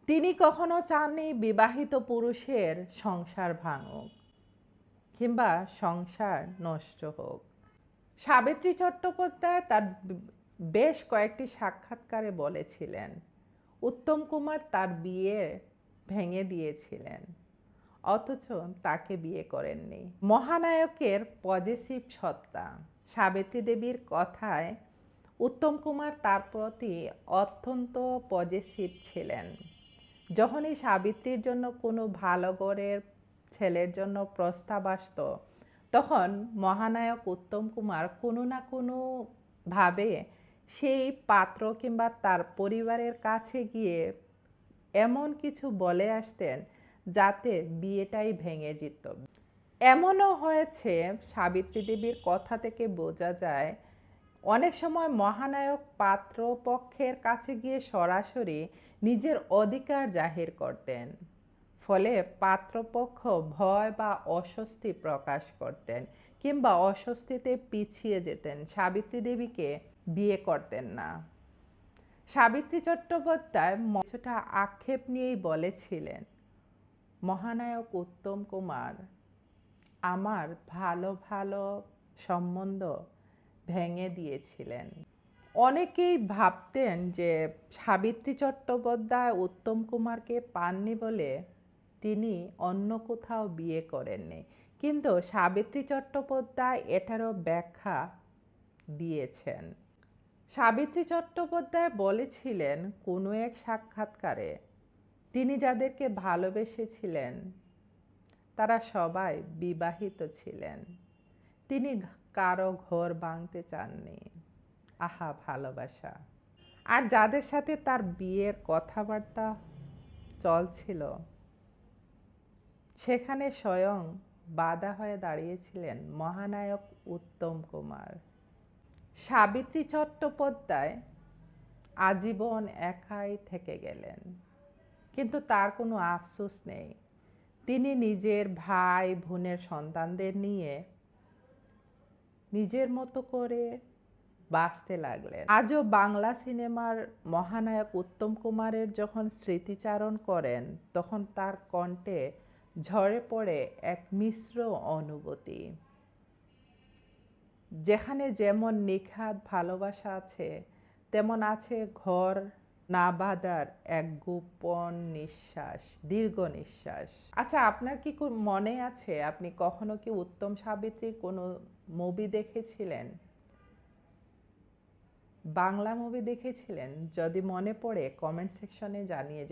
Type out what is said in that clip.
তিনি কখনো চাননি বিবাহিত পুরুষের সংসার ভাঙুক কিংবা সংসার নষ্ট হোক। সাবিত্রী চট্টোপাধ্যায় তার বেশ কয়েকটি সাক্ষাৎকারে বলেছিলেন উত্তম কুমার তার বিয়ে ভেঙে দিয়েছিলেন, অথচ তাকে বিয়ে করেননি। মহানায়কের পজেসিভ সত্তা। সাবিত্রী দেবীর কথায় উত্তম কুমার তার প্রতি অত্যন্ত পজেসিভ ছিলেন। যখনই সাবিত্রীর জন্য কোনো ভালো ঘরের ছেলের জন্য প্রস্তাব আসত, তখন মহানায়ক উত্তম কুমার কোনো না কোনো ভাবে সেই পাত্র কিংবা তার পরিবারের কাছে গিয়ে এমন কিছু বলে আসতেন যাতে বিয়েটাই ভেঙে যেত। এমনও হয়েছে, সাবিত্রী দেবীর কথা থেকে বোঝা যায় অনেক সময় মহানায়ক পাত্রপক্ষের কাছে গিয়ে সরাসরি নিজের অধিকার জাহির করতেন, ফলে পাত্রপক্ষ ভয় বা অস্বস্তি প্রকাশ করতেন কিংবা অস্বস্তিতে পিছিয়ে যেতেন, সাবিত্রী দেবীকে বিয়ে করতেন না। সাবিত্রী চট্টোপাধ্যায় কিছুটা আক্ষেপ নিয়েই বলেছিলেন, মহানায়ক উত্তম কুমার আমার ভালো ভালো সম্বন্ধ ভেঙে দিয়েছিলেন। অনেকেই ভাবতেন যে সাবিত্রী চট্টোপাধ্যায় উত্তম কুমারকে পাননি বলে তিনি অন্য কোথাও বিয়ে করেননি, কিন্তু সাবিত্রী চট্টোপাধ্যায় এটারও ব্যাখ্যা দিয়েছেন। সাবিত্রী চট্টোপাধ্যায় বলেছিলেন কোনো এক সাক্ষাৎকারে তিনি যাদেরকে ভালোবেসেছিলেন তারা সবাই বিবাহিত ছিলেন, তিনি কারো ঘর ভাঙতে চাননি। আহা ভালোবাসা! আর যাদের সাথে তার বিয়ের কথাবার্তা চলছিল সেখানে স্বয়ং বাধা হয়ে দাঁড়িয়েছিলেন মহানায়ক উত্তম কুমার। সাবিত্রী চট্টোপাধ্যায় আজীবন একাই থেকে গেলেন, কিন্তু তার কোনো আফসোস নেই। তিনি নিজের ভাই বোনের সন্তানদের নিয়ে নিজের মতো করে বাঁচতে লাগলেন। আজও বাংলা সিনেমার মহানায়ক উত্তম কুমারের যখন স্মৃতিচারণ করেন, তখন তার কণ্ঠে ঝরে পড়ে এক মিশ্র অনুভূতি। যেখানে যেমন নিখাদ ভালোবাসা আছে, তেমন আছে ঘর না বাঁধার এক গোপন নিঃশ্বাস, দীর্ঘ নিঃশ্বাস। আচ্ছা, আপনার কি মনে আছে আপনি কখনো কি উত্তম সাবিত্রীর কোনো মুভি দেখেছিলেন, বাংলা মুভি দেখেছিলেন? যদি মনে পড়ে কমেন্ট সেকশনে জানিয়ে